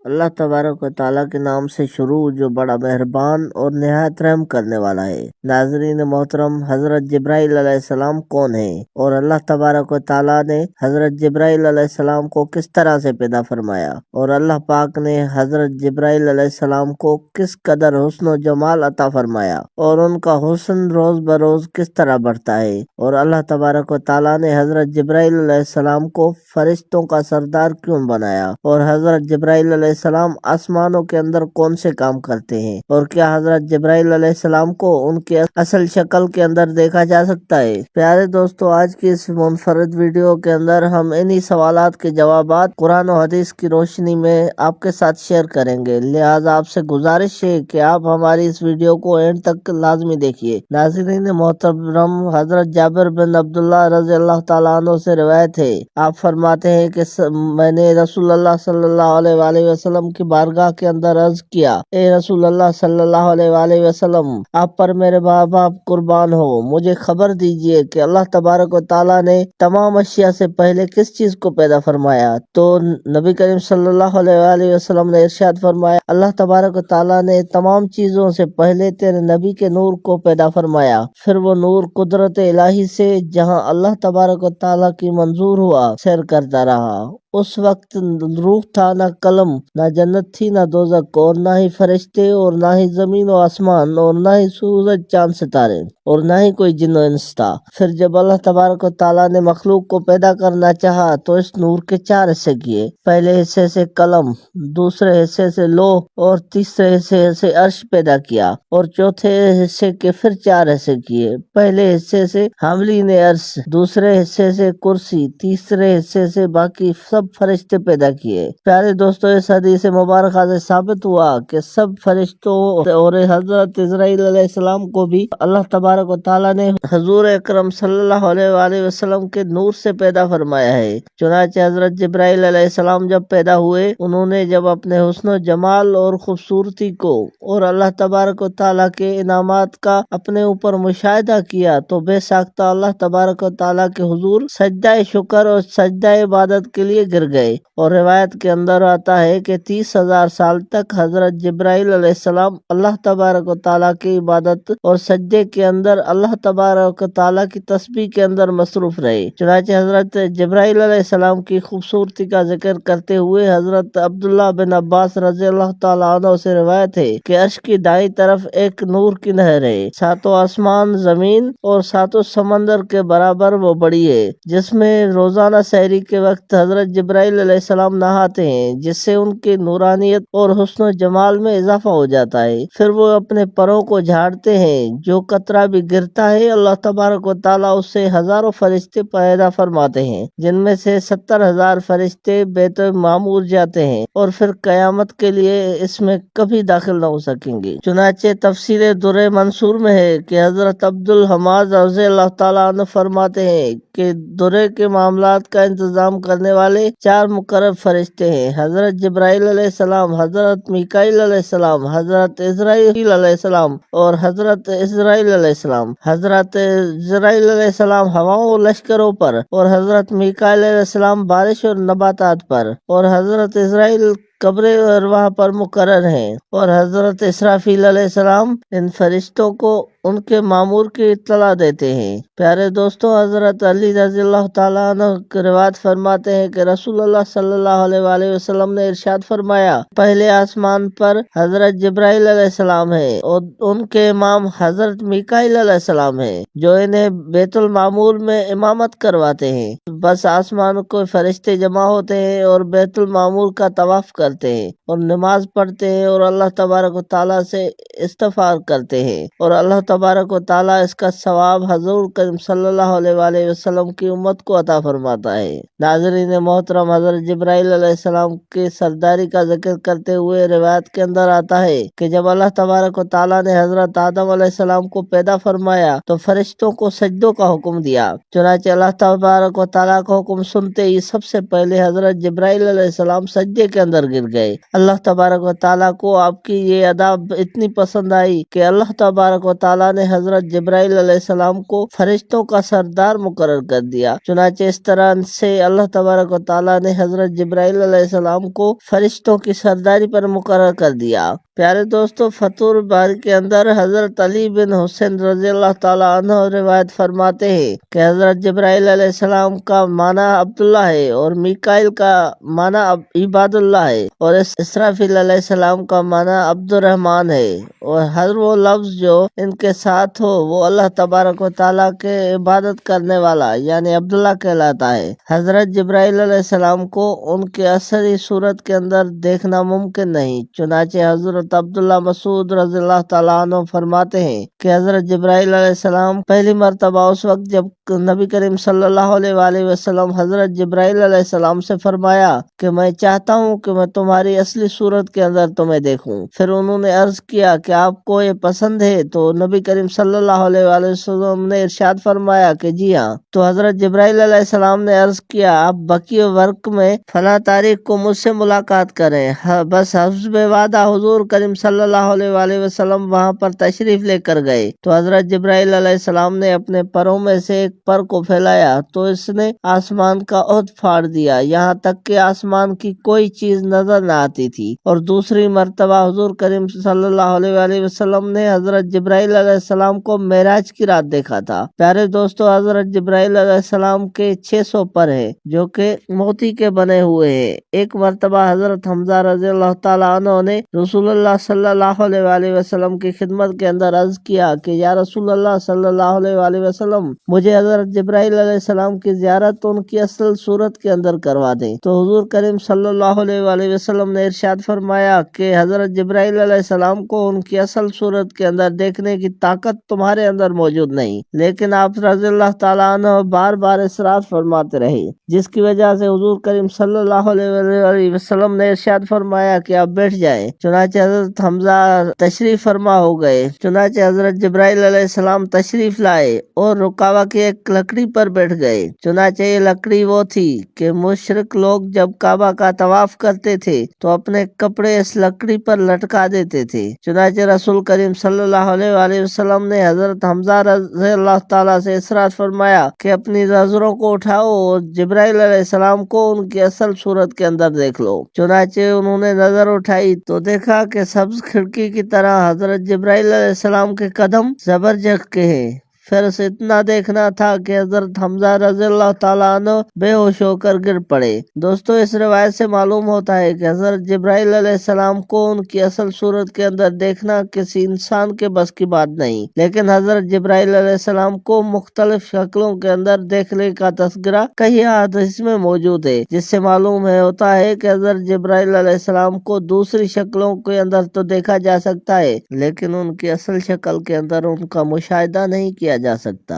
اللہ तबारक व ताला के नाम से शुरू जो बड़ा मेहरबान और निहायत रहम करने वाला है। नाज़रीन मोहतरम, हज़रत जिब्राइल अलैहिस्सलाम कौन है और अल्लाह तबारक व ताला ने हज़रत जिब्राइल अलैहिस्सलाम को किस तरह से पैदा फरमाया और अल्लाह पाक ने हज़रत जिब्राइल अलैहिस्सलाम को किस कदर हुस्न व जमाल अता फरमाया और उनका हुस्न रोज बरोज किस तरह बढ़ता है और अल्लाह तबारक व ताला ने हज़रत जिब्राइल अलैहिस्सलाम को फरिश्तों का सरदार क्यों बनाया और हज़रत जिब्राइल अलैहिस्सलाम आसमानों के अंदर कौन से काम करते हैं और क्या हज़रत जिब्राइल अलैहिस्सलाम को उनके असल शक्ल के अंदर देखा जा सकता है। प्यारे दोस्तों, आज की इस मुनफरद वीडियो के अंदर हम इन्हीं सवालात के जवाबात कुरान और हदीस की रोशनी में आपके साथ शेयर करेंगे। लिहाजा आपसे गुजारिश है कि आप हमारी इस वीडियो को एंड तक लाजमी देखिए। नाज़रीन मोहतरम, हज़रत जाबिर बिन अब्दुल्लाह रज़ियल्लाहु तआला अन्हु से रिवायत है, आप फरमाते हैं कि मैंने रसूलुल्लाह सल्लल्लाहु अलैहि वसल्लम की बारगाह के अंदर अर्ज किया, ए रसूलुल्लाह सल्लल्लाहु अलैहि वसल्लम, आप पर मेरे माँ बाप कुर्बान हो, मुझे खबर दीजिए कि अल्लाह तबारक व ताला ने तमाम अशिया से पहले किस चीज को पैदा फरमाया। तो नबी करीम सल्लल्लाहु अलैहि वसल्लम ने इरशाद फरमाया, अल्लाह तबारक व ताला ने तमाम चीजों से पहले तेरे नबी के नूर को पैदा फरमाया। फिर वो नूर कुदरत इलाही से जहाँ अल्लाह तबारक व ताला की मंजूर हुआ सैर करता रहा। उस वक्त रूह था, ना कलम, ना जन्नत थी, ना दोजक, और ना ही फरिश्ते और ना ही जमीन और आसमान और ना ही सूरज चांद सितारे और ना ही कोई जिन्न इंस था। फिर जब अल्लाह तबारक व ताला ने मखलूक को पैदा करना चाहा तो इस नूर के 4 हिस्से किए। पहले हिस्से से कलम, दूसरे हिस्से से लोह और तीसरे हिस्से से अर्श पैदा किया और चौथे हिस्से के फिर 4 हिस्से किए। पहले हिस्से से हामलीन अर्श, दूसरे हिस्से से कुर्सी, तीसरे हिस्से से बाकी सब फरिश्ते पैदा किए। प्यारे दोस्तों, इस हदीस मुबारक से साबित हुआ कि सब फरिश्तों और हजरत इजराइल अलैहिस्सलाम को भी अल्लाह तबारक व ताला ने हुजूर अकरम सल्लल्लाहु अलैहि वसल्लम के नूर से पैदा फरमाया है। चुनांचे हजरत जिब्राइल अलैहिस्सलाम जब पैदा हुए, उन्होंने जब अपने हुस्न जमाल और खूबसूरती को और अल्लाह तबारक व ताला के इनामात का अपने ऊपर मुशाहिदा किया तो बेसाख्ता अल्लाह तबारक व ताला के हुजूर सजदा शुक्र और सजदा इबादत के लिए गिर गए। और रिवायत के अंदर आता है कि 30,000 साल तक हजरत जिब्राइल अलैहिस्सलाम अल्लाह तबारक व ताला की इबादत और सज्दे के अंदर अल्लाह तबारक व ताला की तस्बीह के अंदर मसरूफ रहे। चुनांचे हजरत जिब्राइल अलैहिस्सलाम की खूबसूरती का जिक्र करते हुए हजरत अब्दुल्लाह बिन अब्बास रज़ियल्लाहु तआला अन्हु से रिवायत है कि अर्श की दाईं तरफ एक नूर की नहर है, 7 आसमान, जमीन और 7 समंदर के बराबर वो बड़ी है, जिसमें रोजाना सहरी के वक्त हजरत जिब्राइल अलैहिस्सलाम नहाते हैं, जिससे उनकी नूरानियत और हुस्न जमाल में इजाफा हो जाता है। फिर वो अपने परों को झाड़ते हैं, जो कतरा भी गिरता है अल्लाह तबारक व ताला उससे हजारों फरिश्ते पैदा फरमाते हैं, जिनमें से 70,000 फरिश्ते बैतुल मामूर जाते हैं और फिर कयामत के लिए इसमें कभी दाखिल न हो सकेंगे। चुनांचे तफसीर दुर्रे मंसूर में है कि हजरत अब्दुल हमाद रज़ियल्लाहु तआला अन्हु फरमाते हैं कि दुर्रे के मामलात का इंतजाम करने वाले 4 मुकर्रब फरिश्ते हैं, हजरत जिब्राइल अलैहिस्सलाम, हजरत मीकाईल अलैहिस्सलाम, हजरत इजराइल अलैहिस्सलाम और हजरत इजराइल अलैहिस्सलाम। हजरत इजराइल अलैहिस्सलाम हवाओं और लश्करों पर और हजरत मीकाईल अलैहिस्सलाम बारिश और नबातात पर और हजरत इजराइल कब्रे अरवाह पर मुकर्रर हैं और हजरत इसराफील अलैहिस्सलाम इन फरिश्तों को उनके मामूर की इत्तला देते हैं। प्यारे दोस्तों, हजरत अली रज़ियल्लाहु तआला अन्हु रिवायत फरमाते हैं कि रसूलुल्लाह सल्लल्लाहु अलैहि वसल्लम ने इरशाद फरमाया, पहले आसमान पर हजरत जिब्राइल अलैहिस्सलाम है और उनके इमाम हजरत मीकाईल अलैहिस्सलाम है, जो इन्हें बैतुल मामूर में इमामत करवाते हैं। बस आसमान को फरिश्ते जमा होते हैं और बैतुल मामूर का तवाफ करते हैं और नमाज पढ़ते हैं और अल्लाह तबारक व ताला से इस्तिग़फ़ार करते हैं और अल्लाह तबारक व ताला इसका सवाब हजूर करीम सल्लल्लाहु अलैहि वसल्लम की उम्मत को अता फरमाता है। नाज़रीन मोहतरम, हजरत जिब्राइल अलैहिस्सलाम के सरदारी का जिक्र करते हुए रिवायत के अंदर आता है कि जब अल्लाह तबारक व ताला ने हजरत आदम अलैहिस्सलाम को पैदा फरमाया तो फरिश्तों को सजदों का हुक्म दिया। चुनांचे अल्लाह तबारक व ताला का हुक्म सुनते ही सबसे पहले हजरत जिब्राइल अलैहिस्सलाम सजदे के अंदर गिर گر گئے۔ اللہ تبارک و تعالیٰ کو آپ کی یہ ادا اتنی پسند آئی کہ اللہ تبارک و تعالیٰ نے حضرت جبرائیل علیہ السلام کو فرشتوں کا سردار مقرر کر دیا۔ چنانچہ اس طرح سے اللہ تبارک و تعالیٰ نے حضرت جبرائیل علیہ السلام کو فرشتوں کی سرداری پر مقرر کر دیا۔ پیارے دوستو، فتح الباری کے اندر حضرت علی بن حسین رضی اللہ تعالیٰ عنہ روایت فرماتے ہیں کہ حضرت جبرائیل علیہ السلام کا معنی عبداللہ ہے اور میکائیل کا معنی عباد اللہ ہے اور اسرافیل علیہ السلام کا معنی عبد الرحمن ہے، اور ہر وہ لفظ جو ان کے ساتھ ہو وہ اللہ تبارک و تعالیٰ کے عبادت کرنے والا یعنی عبداللہ کہلاتا ہے۔ حضرت جبرائیل علیہ السلام کو ان کے اصلی صورت کے اندر دیکھنا ممکن نہیں، چنانچہ حضرت عبداللہ مسعود رضی اللہ تعالیٰ عنہ فرماتے ہیں کہ حضرت جبرائیل علیہ السلام پہلی مرتبہ اس وقت جب نبی کریم صلی اللہ علیہ وآلہ وسلم حضرت جبرائیل علیہ السلام سے فرمایا کہ میں چاہتا ہوں کہ میں تمہاری اصلی صورت کے اندر تمہیں دیکھوں۔ پھر انہوں نے عرض کیا کہ آپ کو یہ پسند ہے؟ تو نبی کریم صلی اللہ علیہ وآلہ وسلم نے ارشاد فرمایا کہ جی ہاں۔ تو حضرت جبرائیل علیہ السلام نے عرض کیا آپ بقیہ ورق میں فلاں تاریخ کو مجھ سے ملاقات کریں۔ بس حسب وعدہ حضور کریم صلی اللہ علیہ وآلہ وسلم وہاں پر تشریف لے کر گئے تو حضرت جبرائیل علیہ السلام نے اپنے پروں میں سے ایک پر کو پھیلایا تو اس نے آسمان کا عہد پھاڑ دیا، یہاں تک کہ آسمان کی کوئی چیز نظر نہ آتی تھی۔ اور دوسری مرتبہ حضور کریم صلی اللہ علیہ وآلہ وسلم نے حضرت جبرائیل علیہ السلام کو معراج کی رات دیکھا تھا۔ پیارے دوستو، حضرت جبرائیل علیہ السلام کے 600 پر ہیں جو کہ موتی کے بنے ہوئے ہیں۔ ایک مرتبہ حضرت حمزہ رضی اللہ تعالیٰ عنہ نے رسول اللہ صلی اللہ علیہ وآلہ وسلم کی خدمت کے اندر عرض کیا کہ یا رسول اللہ صلی اللہ علیہ وآلہ وسلم، مجھے حضرت جبرائیل علیہ السلام کی زیارت ان کی اصل صورت کے اندر کروا دیں۔ تو حضور کریم صلی اللہ علیہ وآلہ وسلم نے ارشاد فرمایا کہ حضرت جبرائیل علیہ السلام کو ان کی اصل صورت کے اندر دیکھنے کی طاقت تمہارے اندر موجود نہیں، لیکن آپ رضی اللہ تعالیٰ عنہ بار بار اصرار فرماتے رہے، جس کی وجہ سے حضور کریم صلی اللہ علیہ وآلہ وسلم نے ارشاد فرمایا کہ آپ بیٹھ جائیں۔ چنانچہ حضرت حمزہ تشریف فرما ہو گئے۔ چنانچہ حضرت جبرائیل علیہ السلام تشریف لائے اور رکاوہ کی ایک لکڑی پر بیٹھ گئے۔ چنانچہ یہ لکڑی وہ تھی کہ مشرک لوگ جب کعبہ کا طواف کرتے تھے تو اپنے کپڑے اس لکڑی پر لٹکا دیتے تھے۔ چنانچہ رسول کریم صلی اللہ علیہ وآلہ وسلم نے حضرت حمزہ رضی اللہ تعالیٰ سے اصرار فرمایا کہ اپنی نظروں کو اٹھاؤ اور جبرائیل علیہ السلام کو ان کی اصل صورت کے اندر دیکھ لو۔ چنانچہ انہوں نے نظر اٹھائی تو دیکھا کہ سبز کھڑکی کی طرح حضرت جبرائیل علیہ السلام کے قدم زبرجد کے ہیں۔ پھر اسے اتنا دیکھنا تھا کہ حضرت حمزہ رضی اللہ تعالیٰ عنہ بے ہوش ہو کر گر پڑے۔ دوستو، اس روایت سے معلوم ہوتا ہے کہ حضرت جبرائیل علیہ السلام کو ان کی اصل صورت کے اندر دیکھنا کسی انسان کے بس کی بات نہیں، لیکن حضرت جبرائیل علیہ السلام کو مختلف شکلوں کے اندر دیکھنے کا تذکرہ کئی احادیث میں موجود ہے، جس سے معلوم ہوتا ہے کہ حضرت جبرائیل علیہ السلام کو دوسری شکلوں کے اندر تو دیکھا جا سکتا ہے لیکن ان کی اصل شکل کے اندر ان کا مشاہدہ نہیں کیا جا سکتا۔